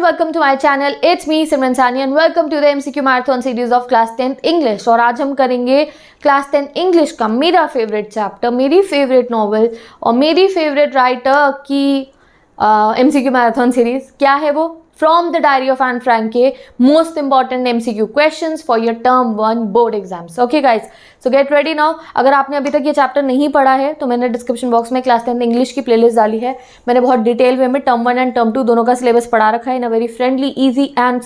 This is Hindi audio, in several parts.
welcome to my channel. It's me Simran Sani and welcome to the MCQ Marathon series of Class 10th English. और आज हम करेंगे Class 10 English का मेरा फेवरेट चैप्टर, मेरी फेवरेट नॉवल और मेरी फेवरेट राइटर की MCQ Marathon सीरीज. क्या है वो? From the Diary of Anne Frank के most important MCQ questions for your Term 1 board exams. Okay guys, so get ready now. अगर आपने अभी तक ये चैप्टर नहीं पढ़ा है तो मैंने डिस्क्रिप्शन बॉक्स में क्लास 10 इंग्लिश की प्लेलिस्ट डाली है. मैंने बहुत डिटेल वे में टर्म 1 एंड टर्म 2 दोनों का सिलेबस पढ़ा रखा है in a very friendly, easy and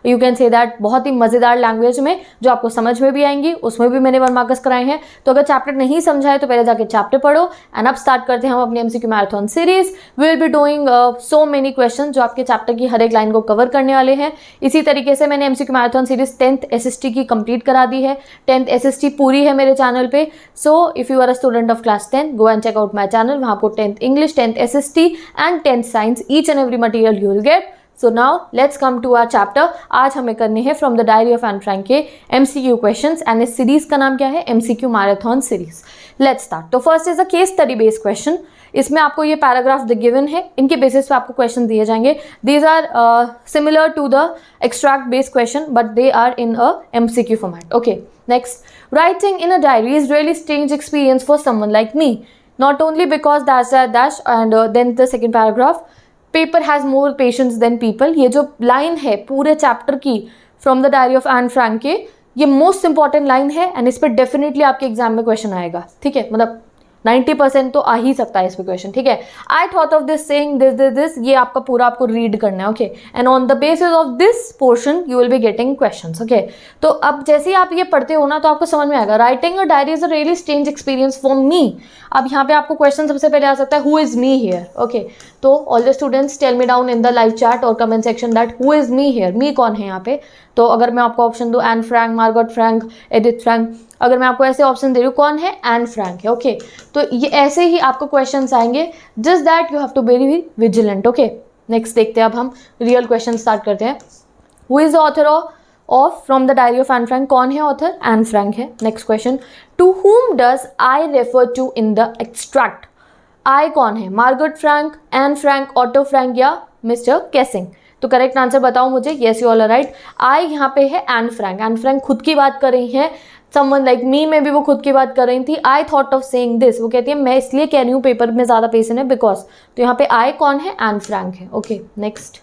you can say that बहुत ही मज़ेदार लैंग्वेज में जो आपको समझ में भी आएंगी. उसमें भी मैंने 1 मार्क्स कराए हैं. तो अगर चैप्टर नहीं समझा है तो पहले जाके चैप्टर पढ़ो. एंड अब स्टार्ट करते हैं हम अपनी MCQ marathon series. We will be doing so many question जो आपके चैप्टर की हर एक लाइन को कवर करने वाले हैं. इसी तरीके से मैंने MCQ marathon series 10th SST की कंप्लीट करा दी है. 10th SST पूरी है मेरे चैनल पे. So if you are a student of class 10 go and check out my channel. वहाँ आपको 10th English, 10th SST and 10th science each and every material you will get. So now let's come to our chapter. आज हमें करने हैं from the diary of Anne Frank के MCQ क्वेश्चंस एंड इस सीरीज का नाम क्या है? MCQ marathon series. Let's start. तो first is a case study based question. इसमें आपको ये पैराग्राफ गिवन है, इनके बेसिस पे आपको क्वेश्चन दिए जाएंगे. These are similar to the extract based question but they are in a MCQ format. Okay, next. Writing in a diary is really strange experience for someone like me, not only because dash and then the second paragraph. Paper has more patience than people. ये जो लाइन है पूरे चैप्टर की from the diary of Anne Frank के, ये मोस्ट इंपॉर्टेंट लाइन है एंड इस पर डेफिनेटली आपके एग्जाम में क्वेश्चन आएगा. ठीक है, मतलब 90% तो आ ही सकता है इस पे क्वेश्चन. ठीक है. I thought of this saying this ये आपका पूरा आपको रीड करना है. Okay, and on the basis of this portion you will be getting questions. Okay, तो अब जैसे ही आप ये पढ़ते हो ना तो आपको समझ में आएगा. Writing a diary is a really strange experience for me. अब यहाँ पे आपको क्वेश्चन सबसे पहले आ सकता है who is me here. Okay, तो all the students tell me down in the live chat और comment section that who is me here. Me कौन है यहाँ पे? तो अगर मैं आपको ऑप्शन दूँ Anne Frank, Margaret Frank, Edith Frank, अगर मैं आपको ऐसे ऑप्शन दे रही हूँ कौन है? एन फ्रैंक है. ओके, तो ये ऐसे ही आपको क्वेश्चंस आएंगे. Just that you have to be vigilant. Okay, next देखते हैं. अब हम रियल क्वेश्चन स्टार्ट करते हैं. Who is the author of from the diary of Anne Frank? कौन है ऑथर? एन फ्रैंक है. Next question. To whom does I refer to in the extract? I कौन है? Margaret Frank, Anne Frank, Otto Frank या मिस्टर केसिंग? तो करेक्ट आंसर बताओ मुझे. Yes you all are right. I यहाँ पे है एन फ्रैंक. एन फ्रैंक खुद की बात कर रही हैं. समवन लाइक मी में भी वो खुद की बात कर रही थी. I thought of saying this, वो कहती है मैं इसलिए कह रही हूँ पेपर में ज़्यादा पेशेंट है बिकॉज. तो यहाँ पे आई कौन है? एन फ्रैंक है. Okay, next.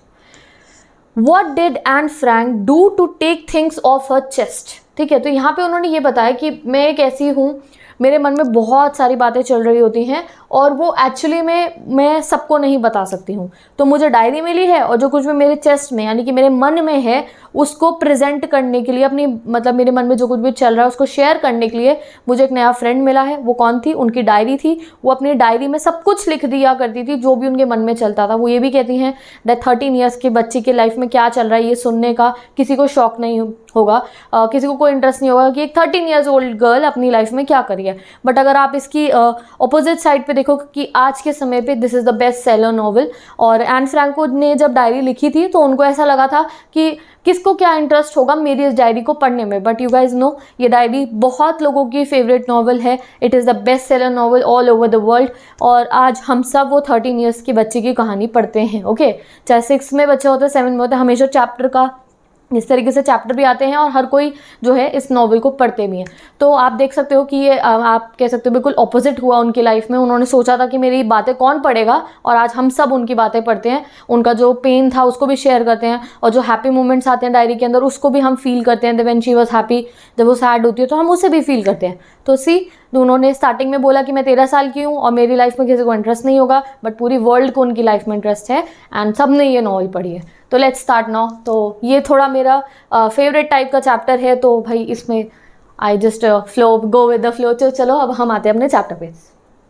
What did Anne Frank do to take things off her chest? ठीक है, तो यहाँ पे उन्होंने ये बताया कि मैं एक ऐसी हूँ, मेरे मन में बहुत सारी बातें चल रही होती हैं और वो एक्चुअली में मैं सबको नहीं बता सकती हूँ. तो मुझे डायरी मिली है और जो कुछ भी मेरे चेस्ट में यानी कि मेरे मन में है उसको प्रेजेंट करने के लिए, अपनी मतलब मेरे मन में जो कुछ भी चल रहा है उसको शेयर करने के लिए मुझे एक नया फ्रेंड मिला है. वो कौन थी? उनकी डायरी थी. वो अपनी डायरी में सब कुछ लिख दिया करती थी जो भी उनके मन में चलता था. वो ये भी कहती हैं दैट 13 ईयर्स के बच्चे की लाइफ में क्या चल रहा है ये सुनने का किसी को शौक नहीं होगा, किसी को कोई इंटरेस्ट नहीं होगा कि एक 13 ईयर्स ओल्ड गर्ल अपनी लाइफ में क्या करी है. बट अगर आप इसकी अपोजिट साइड पे देखो कि आज के समय पे this is the best seller novel. और एन फ्रैंक ने जब डायरी लिखी थी तो उनको ऐसा लगा था कि किसको क्या इंटरेस्ट होगा मेरी इस डायरी को पढ़ने में. बट यू गाइज नो ये डायरी बहुत लोगों की फेवरेट नॉवल है. It is the best seller novel all over the world. और आज हम सब वो 13 ईयर्स के बच्चे की कहानी पढ़ते हैं. ओके, चाहे 6 में बच्चे होते हैं, 7 में होते हैं, हमेशा चैप्टर का इस तरीके से चैप्टर भी आते हैं और हर कोई जो है इस नॉवल को पढ़ते भी हैं. तो आप देख सकते हो कि ये आप कह सकते हो बिल्कुल ऑपोजिट हुआ उनकी लाइफ में. उन्होंने सोचा था कि मेरी बातें कौन पढ़ेगा और आज हम सब उनकी बातें पढ़ते हैं. उनका जो पेन था उसको भी शेयर करते हैं और जो हैप्पी मोमेंट्स आते हैं डायरी के अंदर उसको भी हम फील करते हैं. व्हेन शी वाज हैप्पी, जब वो सैड होती है तो हम उसे भी फील करते हैं. तो उन्होंने स्टार्टिंग में बोला कि मैं 13 साल की हूँ और मेरी लाइफ में किसी को इंटरेस्ट नहीं होगा, बट पूरी वर्ल्ड को उनकी लाइफ में इंटरेस्ट है एंड सब ने ये नॉवल पढ़ी है. तो लेट्स स्टार्ट नाउ. तो ये थोड़ा मेरा फेवरेट टाइप का चैप्टर है तो भाई इसमें I just flow go with the flow. तो चलो अब हम आते हैं अपने चैप्टर पे.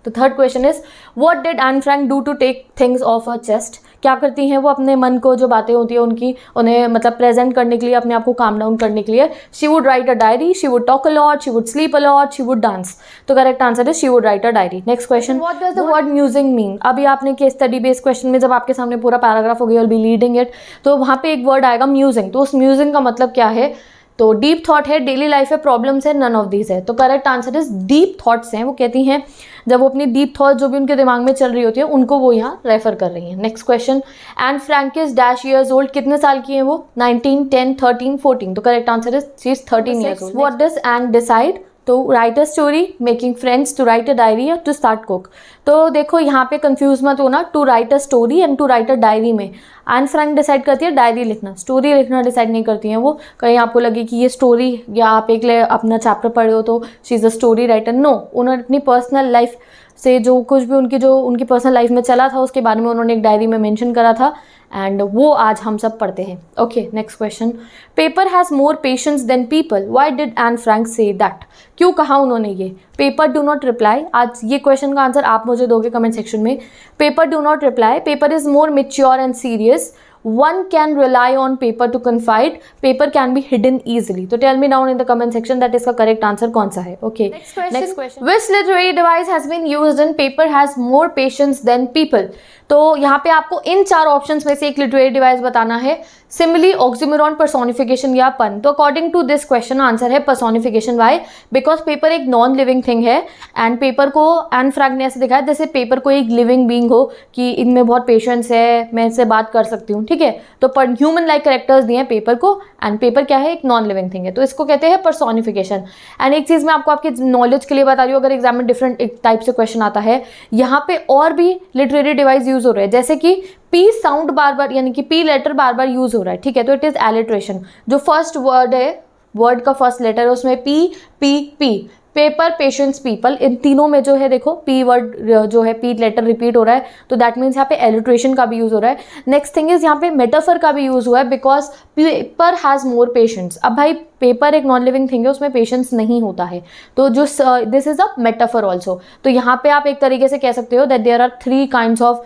तो third question is what did Anne Frank do to take things off her chest? क्या करती हैं वो अपने मन को जो बातें होती है उनकी उन्हें मतलब प्रेजेंट करने के लिए, अपने आप को काम डाउन करने के लिए? She would write a diary, she would talk a lot, she would sleep a lot, she would dance. तो correct answer is she would write a diary. Next question. What does the word musing mean? अभी आपने केस स्टडी बेस्ड क्वेश्चन में जब आपके सामने पूरा पैराग्राफ हो गया, विल बी रीडिंग इट, तो वहाँ पे एक वर्ड आएगा म्यूजिंग. तो उस म्यूजिंग का मतलब क्या है? तो डीप थॉट है, डेली लाइफ है, प्रॉब्लम्स है, नन ऑफ दीज है। तो correct answer is deep thoughts हैं। वो कहती हैं जब वो अपनी डीप थॉट जो भी उनके दिमाग में चल रही होती है उनको वो यहाँ रेफर कर रही हैं। Next question, and Frank is dash years old, कितने साल की है वो? 19, 10, 13, 14। तो correct answer is she is 13 years old. What does Anne decide? तो write a story, making friends, to write a diary या टू स्टार्ट कुक। तो देखो यहाँ पे कंफ्यूज मत होना, to write a story and to write a diary में एन फ्रैंक डिसाइड करती है डायरी लिखना, स्टोरी लिखना डिसाइड नहीं करती हैं वो। कहीं आपको लगे कि ये स्टोरी, या आप एक अपना चैप्टर पढ़े हो तो she is a story writer, no, उन्होंने अपनी पर्सनल लाइफ से जो कुछ भी उनकी पर्सनल लाइफ में चला था उसके बारे में उन्होंने एक डायरी में मेंशन करा था, एंड वो आज हम सब पढ़ते हैं। Okay, next question, paper has more patience than people, why did Anne Frank say that? क्यों कहा उन्होंने ये? पेपर डू नॉट रिप्लाई, आज ये क्वेश्चन का आंसर आप मुझे दोगे कमेंट सेक्शन में। Paper do not reply, paper is more mature and serious, one can rely on paper to confide, paper can be hidden easily. तो tell me down in the comment section that इसका correct answer कौन सा है? Okay, next question, which literary device has been used in paper has more patience than people? तो यहाँ पे आपको इन 4 ऑप्शंस में से एक लिटरेरी डिवाइस बताना है, सिमिली, ऑक्सीमोरॉन, पर्सोनिफिकेशन या पन। तो according to this question answer है पर्सोनिफिकेशन। वाई? बिकॉज पेपर एक नॉन लिविंग थिंग है एंड पेपर को एन फ्रैंक ने ऐसे दिखाया जैसे पेपर को एक लिविंग बीइंग हो कि इनमें बहुत पेशेंस है, मैं इससे बात कर सकती हूँ, ठीक है। तो ह्यूमन लाइक कैरेक्टर्स दिए हैं पेपर को, एंड पेपर क्या है? एक नॉन लिविंग थिंग है, तो इसको कहते हैं पर्सोनिफिकेशन। एंड एक चीज़ मैं आपको आपके नॉलेज के लिए बता रही हूँ, अगर एग्जाम में डिफरेंट टाइप से क्वेश्चन आता है, यहाँ पे और भी लिटरेरी डिवाइस यूज हो रहे हैं, जैसे कि पी साउंड बार बार, यानी कि पी लेटर बार बार यूज हो रहा है, ठीक है, तो इट इज एलिट्रेशन। जो फर्स्ट वर्ड है, वर्ड का फर्स्ट लेटर है, उसमें P P P, paper, patience, people, इन तीनों में जो है देखो पी वर्ड जो है, पी लेटर रिपीट हो रहा है, तो दैट मीन्स यहाँ पे एलिट्रेशन का भी यूज हो रहा है। नेक्स्ट थिंग इज यहाँ पे मेटाफर का भी यूज हुआ है, because paper has more patience. अब भाई पेपर एक नॉन लिविंग थिंग है, उसमें पेशेंस नहीं होता है, तो जो this is a metaphor also. तो यहाँ पे आप एक तरीके से कह सकते हो that there are 3 kinds of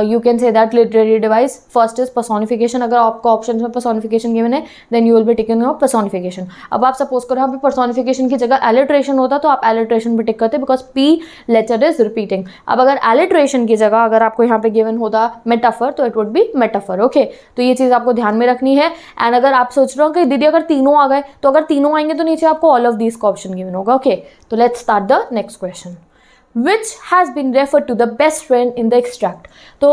you can say that literary device. First is personification, अगर आपका ऑप्शन में पर्सोनिफिकेशन गिवन है then you will be taking of personification. अब आप सपोज करो यहाँ पे पर्सोनिफिकेशन की जगह एलिट्रेशन होता तो आप एलिट्रेशन भी टिक करते, because P letter is repeating. अब अगर एलिट्रेशन की जगह अगर आपको यहाँ पे गिवन होता मेटाफर तो it would be metaphor. Okay, तो ये चीज़ आपको ध्यान में रखनी है। एंड अगर आप सोच रहे हो कि दीदी अगर तीनों आ गए, तो अगर तीनों आएंगे तो नीचे आपको ऑल ऑफ दीज का ऑप्शन गिवन होगा। ओके, तो let's start the next question, which has been referred to the best friend in the extract? तो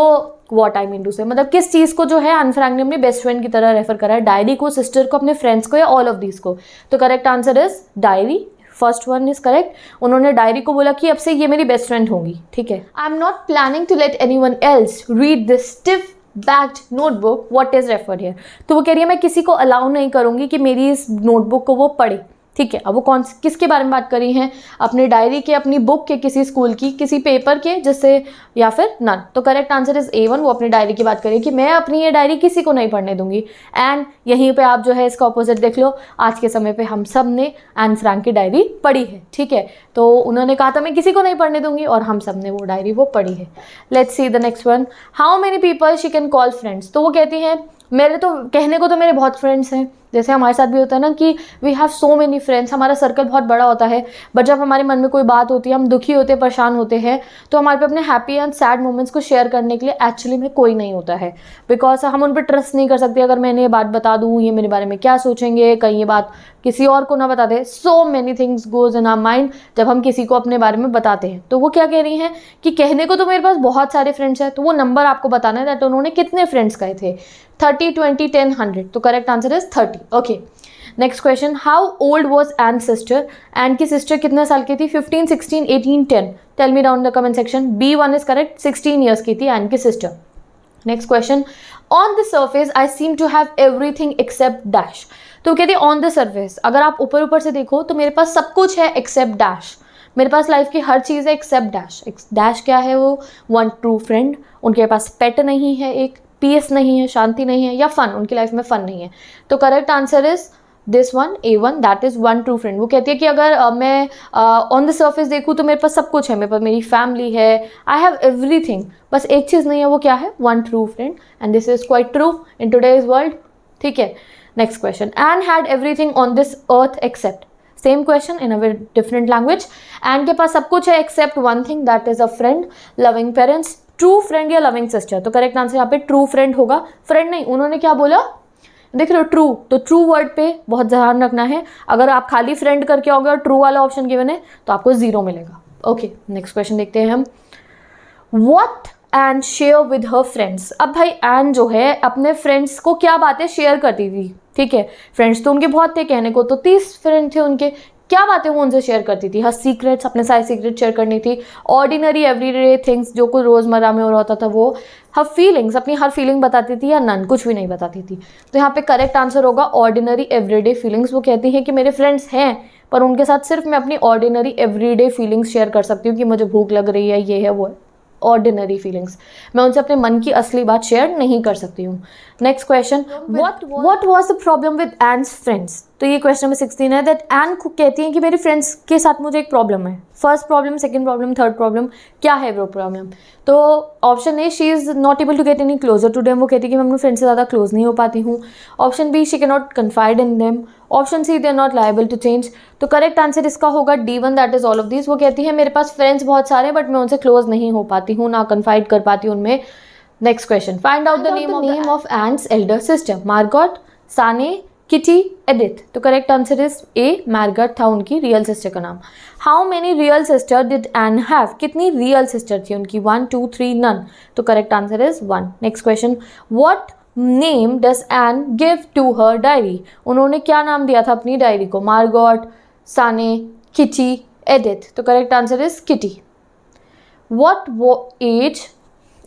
what I mean to say, मतलब किस चीज़ को जो है एन फ्रैंक ने अपने बेस्ट फ्रेंड की तरह रेफर करा है? डायरी को, सिस्टर को, अपने फ्रेंड्स को, या ऑल ऑफ दीज को? तो correct answer is diary, first one is correct. उन्होंने डायरी को बोला कि अब से ये मेरी बेस्ट फ्रेंड होगी, ठीक है। I am not planning to let anyone else read this stiff backed notebook, what is referred here? तो वो कह रही है मैं किसी को अलाउ नहीं करूंगी कि मेरी इस नोटबुक को वो पढ़े, ठीक है। अब वो किसके बारे में बात कर रही हैं? अपनी डायरी के, अपनी बुक के, किसी स्कूल की, किसी पेपर के, जिससे, या फिर नन। तो करेक्ट आंसर इज A1, वो अपनी डायरी की बात करिए कि मैं अपनी ये डायरी किसी को नहीं पढ़ने दूंगी। एंड यहीं पे आप जो है इसका ऑपोजिट देख लो, आज के समय पे हम सब ने एन फ्रैंक की डायरी पढ़ी है, ठीक है। तो उन्होंने कहा था मैं किसी को नहीं पढ़ने दूंगी, और हम सब ने वो डायरी वो पढ़ी है। Let's see the next one, how many people she can call friends? तो वो कहती हैं मेरे तो कहने को तो मेरे बहुत फ्रेंड्स हैं, जैसे हमारे साथ भी होता है ना कि we have so many friends, हमारा सर्कल बहुत बड़ा होता है, बट जब हमारे मन में कोई बात होती है, हम दुखी होते हैं, परेशान होते हैं, तो हमारे पे अपने हैप्पी एंड सैड मोमेंट्स को शेयर करने के लिए एक्चुअली में कोई नहीं होता है, बिकॉज हम उन पर ट्रस्ट नहीं कर सकते। अगर मैंने ये बात बता दूँ, ये मेरे बारे में क्या सोचेंगे, कहीं ये बात किसी और को ना बता दे। So many things goes in our mind जब हम किसी को अपने बारे में बताते हैं। तो वो क्या कह रही हैं कि कहने को तो मेरे पास बहुत सारे फ्रेंड्स हैं, तो वो नंबर आपको बताना है दैट उन्होंने कितने फ्रेंड्स कहे थे, 30, 20, 10, 100। तो correct answer is 30। Okay, next question, how old was Anne sister? Anne की सिस्टर कितने साल की थी? 15, 16, 18, 10। Tell me down the comment section. B1 is correct, 16 years की थी एन की सिस्टर। Next question, on the surface I seem to have everything except dash. तो कहती है ऑन द सर्फेस, अगर आप ऊपर ऊपर से देखो तो मेरे पास सब कुछ है एक्सेप्ट डैश। मेरे पास लाइफ की हर चीज़ है एक्सेप्ट डैश। डैश क्या है? वो वन ट्रू फ्रेंड। उनके पास पेट नहीं है, एक पीस नहीं है, शांति नहीं है, या फन, उनकी लाइफ में फन नहीं है। तो correct answer is this one, A1, that is one true friend. वो कहती है कि अगर मैं ऑन द सर्फेस देखूँ तो मेरे पास सब कुछ है, मेरे पास मेरी फैमिली है, आई हैव एवरीथिंग, बस एक चीज़ नहीं है, वो क्या है? One true friend. And this is quite true in today's world, ठीक है। Next question, Anne had everything on this earth except. Same question in a very different language. Anne के पास सब कुछ है except one thing, that is a friend, loving parents, true friend या लविंग सिस्टर। तो करेक्ट आंसर यहाँ पे ट्रू फ्रेंड होगा, फ्रेंड नहीं। उन्होंने क्या बोला? देख रहे हो ट्रू, तो ट्रू वर्ड पे बहुत ध्यान रखना है। अगर आप खाली फ्रेंड करके आओगे और ट्रू वाला ऑप्शन गिवन है तो आपको 0 मिलेगा। ओके, नेक्स्ट क्वेश्चन देखते हैं हम। What Anne share with her friends. अब भाई एन जो है अपने फ्रेंड्स को क्या बातें शेयर करती थी, ठीक है, फ्रेंड्स तो उनके बहुत थे, कहने को तो 30 फ्रेंड थे उनके, क्या बातें वो उनसे शेयर करती थी? हर सीक्रेट्स, अपने सारे सीक्रेट शेयर करनी थी। ऑर्डिनरी एवरीडे थिंग्स, जो कुछ रोजमर्रा में हो रहा होता था वो। हर फीलिंग्स, अपनी हर फीलिंग बताती थी, या नन, कुछ भी नहीं बताती थी। तो यहाँ पे करेक्ट आंसर होगा ऑर्डिनरी एवरीडे फीलिंग्स। वो कहती हैं कि मेरे फ्रेंड्स हैं पर उनके साथ सिर्फ मैं अपनी ऑर्डिनरी एवरीडे फीलिंग्स शेयर कर सकती हूँ कि मुझे भूख लग रही है, ये है वो है, ऑर्डिनरी फीलिंग्स। मैं उनसे अपने मन की असली बात शेयर नहीं कर सकती हूँ। Next question, what was the problem with Anne's friends. तो ये क्वेश्चन नंबर 16 है। दैट एन कहती है कि मेरे फ्रेंड्स के साथ मुझे एक प्रॉब्लम है। First problem, second problem, third problem, क्या है वो प्रॉब्लम? तो option A, she is not able to get any closer to them. वो कहती है कि मैं अपने फ्रेंड से ज़्यादा क्लोज नहीं हो पाती हूँ। Option B, she can not confide in them. Option C, they are not liable to change. तो करेक्ट आंसर इसका होगा D1, that is all of this. वो कहती है मेरे पास फ्रेंड्स बहुत सारे हैं बट मैं उनसे क्लोज नहीं हो पाती हूँ, ना कन्फाइड कर पाती हूँ उनमें। Next question, find out the name of Anne's elder sister. Margot, Sanne, Kitty, Edith. तो correct answer is A, Margot था उनकी रियल सिस्टर का नाम। How many real sister did Anne have. कितनी रियल सिस्टर थी उनकी? 1, 2, 3, नन। तो correct answer is 1। Next question, what name does Anne give to her diary. उन्होंने क्या नाम दिया था अपनी डायरी को? मार्गॉट, साने, किटी, एडिथ। तो correct answer is kitty.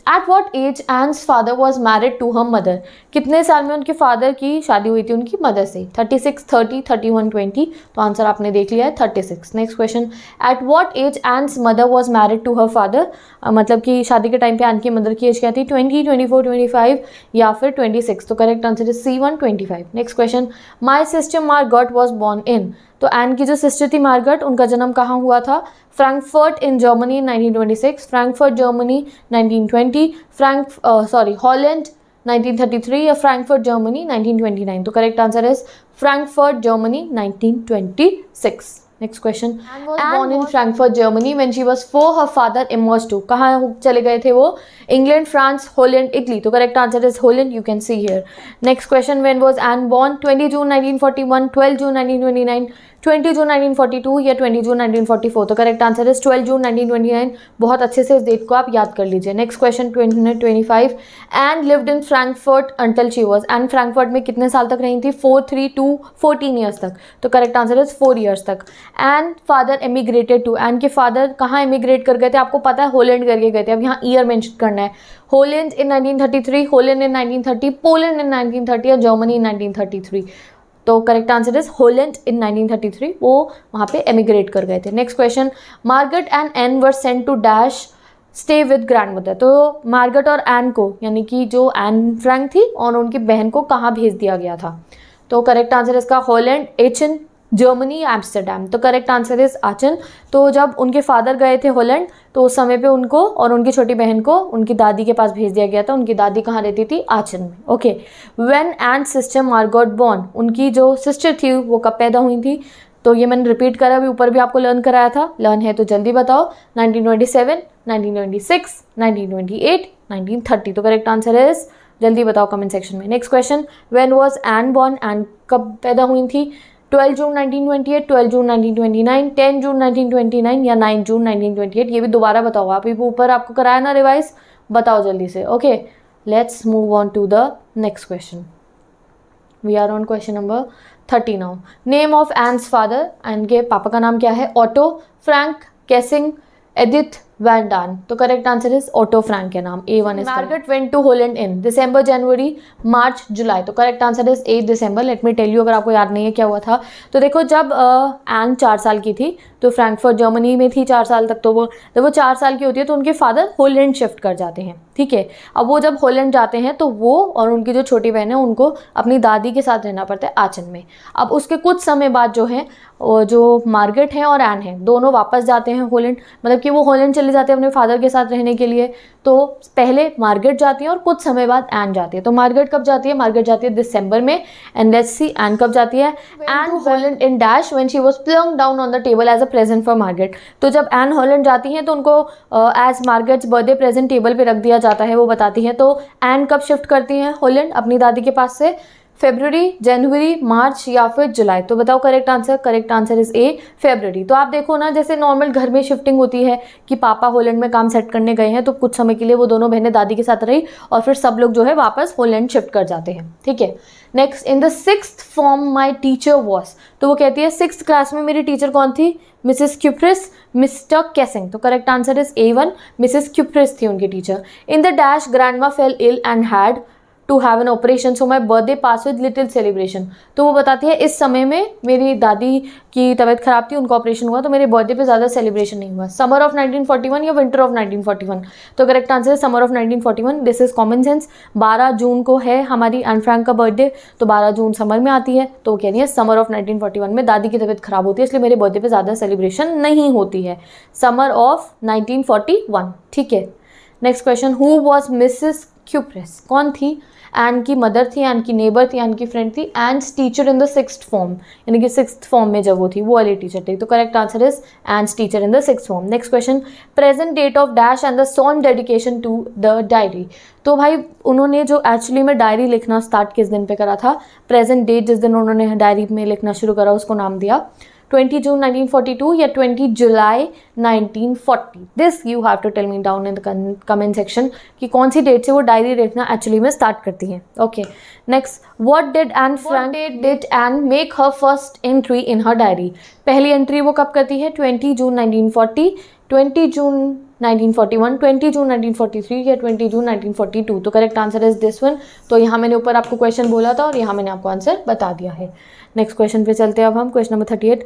At what age Anne's father was married to her mother? कितने साल में उनके फादर की शादी हुई थी उनकी मदर से? 36, 30, 31, 20। तो आंसर आपने देख लिया है 36। Next question, at what age Anne's mother was married to her father. मतलब कि शादी के टाइम पे एन की मदर की एज क्या थी? 20, 24, 25 या फिर 26। तो correct answer is C1, 25। Next question, my sister Margot was born in. तो एन की जो सिस्टर थी मार्गॉट, उनका जन्म कहाँ हुआ था? Frankfurt in Germany 1926, Frankfurt Germany 1920, Holland 1933 या फ्रैंकफर्ट जर्मनी 1929। तो correct answer is Frankfurt Germany 1926। Next question, born in Frankfurt, Germany when she was 4, her father immersed to। कहाँ चले गए थे वो? England, France, Holland, Italy. तो correct answer is Holland, you can see here. Next question, when was Anne born? 20 June 1941, 12 June 1929, 20 June 1942 या 20 जून 1944। तो करेक्ट आंसर इज 12 जून 1929। बहुत अच्छे से इस डेट को आप याद कर लीजिए। Next question 25, and lived in Frankfurt until she was. And Frankfurt में कितने साल तक रही थी? 4, 3, 2, 14 ईयर्स तक। तो करेक्ट आंसर इज 4 ईयर्स तक। And father emigrated to. Anne के फादर कहाँ एमिग्रेट कर गए थे? आपको पता है, हॉलैंड करके गए थे। अब यहाँ ईयर मेंशन करना है। Holland in 1933, Holland in 1930, Poland in 1930 या जर्मनी इन 1933। तो correct answer is Holland in 1933। वो वहाँ पे एमिग्रेट कर गए थे। Next question, Margaret and Anne were sent to dash stay with grandmother. तो मार्गरेट और एन को, यानी कि जो एन फ्रैंक थी और उनकी बहन को कहाँ भेज दिया गया था? तो करेक्ट आंसर इसका हॉलैंड, एचन, जर्मनी, एम्स्टरडैम। तो करेक्ट आंसर इज आचन। तो जब उनके फादर गए थे हॉलैंड तो उस समय पे उनको और उनकी छोटी बहन को उनकी दादी के पास भेज दिया गया था। उनकी दादी कहाँ रहती थी? आचन में। Okay, when Anne sister Margot born. उनकी जो सिस्टर थी वो कब पैदा हुई थी? तो ये मैंने रिपीट करा, अभी ऊपर भी आपको लर्न कराया था। लर्न है तो जल्दी बताओ। 1927, 1926, 1928, 1930। तो करेक्ट आंसर इज, जल्दी बताओ कमेंट सेक्शन में। Next question, when was Anne born. Anne कब पैदा हुई थी? 12 जून 1928, 12 जून 1929, 10 जून 1929 या 9 जून 1928। ये भी दोबारा बताओ, आप ऊपर आपको कराया ना रिवाइज, बताओ जल्दी से। Okay, let's move on to the next question. We are on question number 30 now. Name of Anne's father. Anne के पापा का नाम क्या है? Otto, Frank, Keesing, Edith, van Daan. तो correct answer is Otto Frank के नाम। A1 is Margaret went to Holland in दिसंबर, जनवरी, मार्च, जुलाई। तो करेक्ट आंसर इज 8 दिसंबर। लेट मी टेल यू, अगर आपको याद नहीं है क्या हुआ था। तो देखो, जब एन 4 साल की थी तो फ्रैंकफर्ट जर्मनी में थी 4 साल तक। तो वो जब वो 4 साल की होती है तो उनके फादर हॉलैंड शिफ्ट कर जाते हैं, ठीक है। अब वो जब हॉलैंड जाते हैं तो वो और उनकी जो छोटी बहन है उनको अपनी दादी के साथ रहना पड़ता है आचन में। अब उसके कुछ समय बाद जो है जो मार्गरेट हैं और एन है दोनों वापस जाते हैं हॉलैंड। मतलब कि वो हॉलैंड चले जाते हैं अपने फादर के साथ रहने के लिए। तो पहले मार्गरेट जाती है और कुछ समय बाद एन जाती है। तो मार्गरेट कब जाती है? मार्गरेट जाती है दिसंबर में। एंड लेट्स सी एन कब जाती है? Anne Holland in dash when she was plunked down on the table as a present for Margaret. तो जब एन हॉलैंड जाती हैं तो उनको as Margaret's birthday present table पे रख दिया जाता है, वो बताती हैं। तो एन कब शिफ्ट करती हैं हॉलैंड अपनी दादी के पास से? फरवरी, जनवरी, मार्च या फिर जुलाई? तो बताओ correct answer. Correct answer is A, फरवरी। तो आप देखो ना, जैसे नॉर्मल घर में शिफ्टिंग होती है कि पापा हॉलैंड में काम सेट करने गए हैं, तो कुछ समय के लिए वो दोनों बहनें दादी के साथ रही और फिर सब लोग जो है वापस हॉलैंड शिफ्ट कर जाते हैं, ठीक है। Next, in the 6th form my teacher was, तो वो कहती है 6th क्लास में मेरी टीचर कौन थी? Mrs Kuperus, Mister Keesing. तो correct answer is A1, Mrs Kuperus थी उनकी teacher. In the dash grandma fell ill and had to have an operation so my birthday pass with little celebration. तो वो बताती है इस समय में मेरी दादी की तबीयत खराब थी, उनका ऑपरेशन हुआ, तो मेरे बर्थडे पे ज़्यादा सेलिब्रेशन नहीं हुआ। समर ऑफ 1941 या विंटर ऑफ 1941? तो करेक्ट आंसर है summer of 1941। This is common sense. 12 जून को है हमारी एन फ्रैंक का बर्थडे, तो 12 जून समर में आती है, तो वो कह रही है समर ऑफ 1941 में दादी की तबीयत खराब होती है, इसलिए मेरे बर्थडे पे ज़्यादा सेलिब्रेशन नहीं होती है। समर ऑफ 1941, ठीक है। Next question, who was Mrs cuprous? कौन थी? एन की मदर थी, एन की नेबर थी, एन की फ्रेंड थी, ends teacher in the 6th form, यानी कि 6th फॉर्म में जब वो थी वो वाली टीचर थी। तो correct answer is Anne's teacher in the 6th form. Next question, present date of dash and the song dedication to the diary. तो भाई उन्होंने जो एक्चुअली में डायरी लिखना स्टार्ट किस दिन पे करा था? प्रेजेंट डेट जिस दिन उन्होंने डायरी में लिखना शुरू करा उसको नाम दिया 20 जून 1942 या 20 July 1940? This you have to tell me down in the comment section कि कौन सी डेट से वो डायरी लिखना एक्चुअली में स्टार्ट करती हैं। Okay, next, what did Anne Frank did an make her first entry in her diary? पहली एंट्री वो कब करती है? 20 जून 1940, 20 जून 1941, 20 जून 1943 या 20 जून 1942? तो correct answer is this one. तो यहाँ मैंने ऊपर आपको क्वेश्चन बोला था और यहाँ मैंने आपको आंसर बता दिया है। नेक्स्ट क्वेश्चन पे चलते हैं अब हम, question number 38।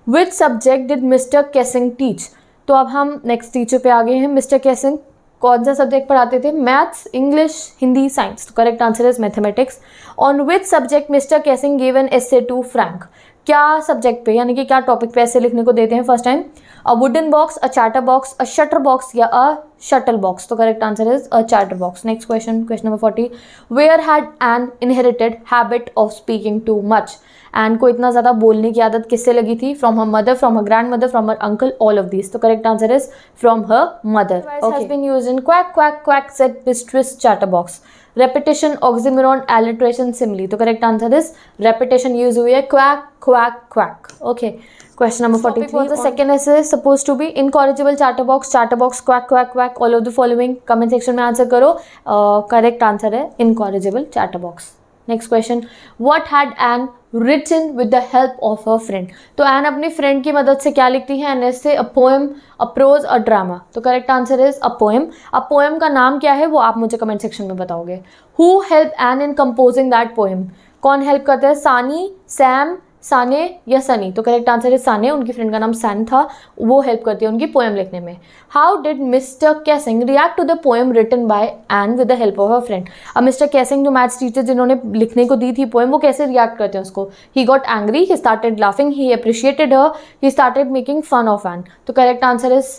Which subject did Mister Keesing teach? तो अब हम नेक्स्ट टीचर पे आ गए हैं। मिस्टर कैसिंग कौन सा सब्जेक्ट पढ़ाते थे? Maths, English, Hindi, science. तो correct answer is mathematics. On which subject Mister Keesing give an essay to Frank? क्या सब्जेक्ट पे, यानी कि क्या टॉपिक पे ऐसे लिखने को देते हैं first time? A wooden box, a chatter box, a shutter box या अ शटल बॉक्स? तो correct answer is a chatter box. Next question, question number 40। Where had Anne inherited habit of speaking too much? Anne को इतना ज़्यादा बोलने की आदत किससे लगी थी? From her mother, from her grand mother, from her uncle, all of these? तो correct answer is from her mother. Has been used in quack quack quack said mistress chatterbox. Repetition, oxymoron, alliteration, simile? तो correct answer is repetition use हुई है, quack quack quack. Okay, question number 43। The second essay is supposed to be incorrigible chatterbox, quack quack quack, all of the following? Comment section में आंसर करो। करेक्ट आंसर है incorrigible chatterbox। Next question, what had Anne written with the help of a friend? तो एन अपनी फ्रेंड की मदद से क्या लिखती है? An essay, a poem, a prose, a drama? तो correct answer is a poem. A poem का नाम क्या है वो आप मुझे कमेंट सेक्शन में बताओगे। Who help N in composing that poem? कौन हेल्प करता है? सानी, सैम, साने या सनी? तो करेक्ट आंसर है साने, उनकी फ्रेंड का नाम सैन था, वो हेल्प करती है उनकी पोएम लिखने में। How did Mister Keesing react to the poem written by Anne with the help of a friend? अब मिस्टर कैसिंग जो मैथ्स टीचर जिन्होंने लिखने को दी थी पोएम, वो कैसे रिएक्ट करते हैं उसको? He got angry, he started laughing, he appreciated her, he started making fun of Anne? तो correct answer is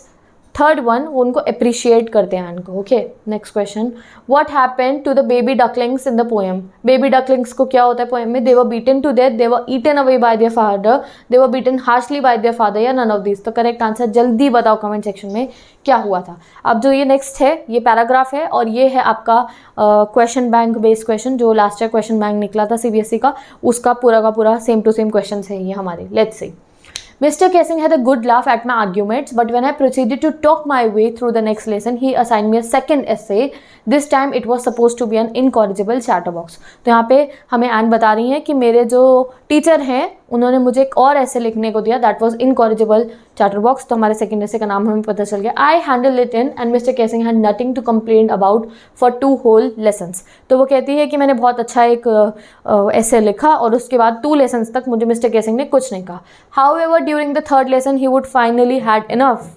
third one, वो उनको अप्रिशिएट करते हैं उनको। Okay, next question, what happened to the baby ducklings in the poem? Baby ducklings को क्या होता है पोएम में? They were beaten to death, they were eaten away by their father, they were beaten harshly by their father या नन ऑफ दिस? तो करेक्ट आंसर जल्दी बताओ कमेंट सेक्शन में क्या हुआ था। अब जो ये नेक्स्ट है ये पैराग्राफ है और ये है आपका क्वेश्चन बैंक बेस्ड क्वेश्चन, जो लास्ट ईयर क्वेश्चन बैंक निकला था सीबीएसई का, उसका पूरा का पूरा सेम टू सेम क्वेश्चन है ये हमारे। Let's see. Mr. Kessing had a good laugh at my arguments, but when I proceeded to talk my way through the next lesson, he assigned me a second essay. This time it was supposed to be an incorrigible chatterbox. तो यहाँ पे हमें एन बता रही हैं कि मेरे जो टीचर हैं उन्होंने मुझे एक और ऐसे लिखने को दिया, दैट वाज इनकॉरिजिबल चैटरबॉक्स। तो हमारे सेकंड ऐसे का नाम हमें पता चल गया। I handle it in and Mister Keesing had nothing to complain about for 2 whole lessons. तो वो कहती है कि मैंने बहुत अच्छा एक ऐसे लिखा और उसके बाद 2 लेसन्स तक मुझे मिस्टर कैसिंग ने कुछ नहीं कहा। How ever during the third lesson he would finally had enough,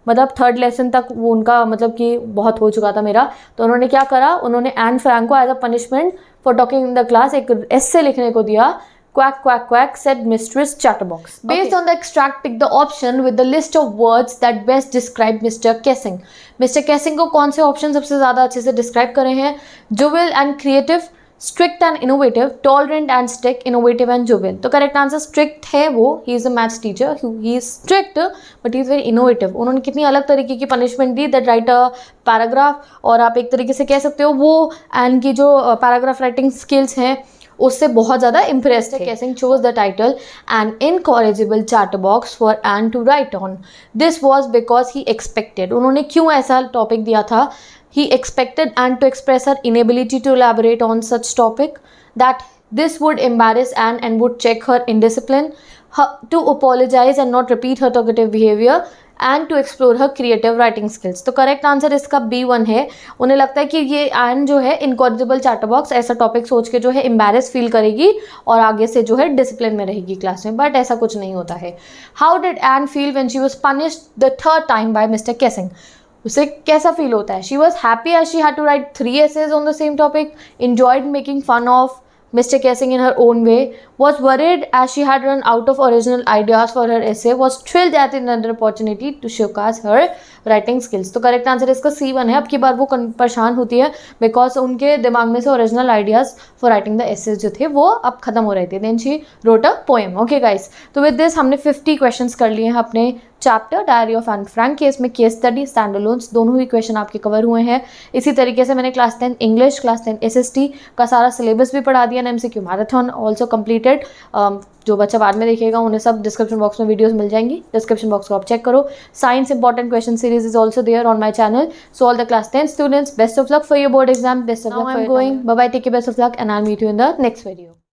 मतलब थर्ड लेसन तक वो उनका मतलब कि बहुत हो चुका था मेरा, तो उन्होंने क्या करा, उन्होंने एन फ्रैंक को as a punishment for talking in the class एक एस्से लिखने को दिया, quack quack quack said Mistress Chatterbox. Based on the extract, pick the option with the list of words that best describe Mr. Kessing. Mr. Kessing को कौन से ऑप्शन सबसे ज़्यादा अच्छे से डिस्क्राइब करे हैं? Jovial and creative, strict and innovative, tolerant and strict, innovative and jovial. तो करेक्ट आंसर स्ट्रिक्ट है वो, he is a maths teacher, he is strict but he is very innovative. उन्होंने कितनी अलग तरीके की पनिशमेंट दी, दैट राइट अ पैराग्राफ, और आप एक तरीके से कह सकते हो वो एंड की जो पैराग्राफ राइटिंग स्किल्स हैं उससे बहुत ज़्यादा इम्प्रेस थे. Kessing chose the title an incorrigible chatterbox for Anne to write on. This was because he expected. उन्होंने क्यों ऐसा टॉपिक दिया था? He expected Anne to express her inability to elaborate on such topic, that this would embarrass Anne and would check her indiscipline, her, to apologize and not repeat her talkative behavior, and to explore her creative writing skills. तो करेक्ट आंसर इसका B1 है. उन्हें लगता है कि ये एन जो है इनकॉरिजिबल चैटरबॉक्स ऐसा टॉपिक सोच के जो है एम्बेरस फील करेगी और आगे से जो है डिसिप्लिन में रहेगी क्लास में, बट ऐसा कुछ नहीं होता है. How did Anne feel when she was punished the third time by mister Keesing? उसे कैसा फील होता है? She was happy as she had to write 3 essays on the same topic, enjoyed making fun of Mr. Kessing in her own way, was worried as she had run out of original ideas for her essay, was thrilled at another opportunity to showcase her writing skills. तो करेक्ट आंसर इसका C1 है. अब की बार वो परेशान होती है बिकॉज उनके दिमाग में से original ideas for writing the essays जो थे वो अब खत्म हो रहे थे. Then she wrote a poem. Okay guys, तो विद दिस हमने 50 क्वेश्चंस कर लिए हैं अपने chapter diary of Anne Frank case में. केस स्टडी, स्टैंड अलोन्स दोनों ही क्वेश्चन आपके कवर हुए हैं. इसी तरीके से मैंने क्लास 10 इंग्लिश, क्लास 10 SST का सारा सिलेबस भी पढ़ा दिया. MCQ marathon also completed. जो बच्चा बाद में देखेगा उन्हें सब डिस्क्रिप्शन बॉक्स में वीडियोस मिल जाएंगी. डिस्क्रिप्शन बॉक्स को आप चेक करो. Science important question series is also there on my channel. So all the class 10 students, best of luck for your board exam. Best of luck for going. Bye bye, take care, best of luck, and I will meet you in the next video.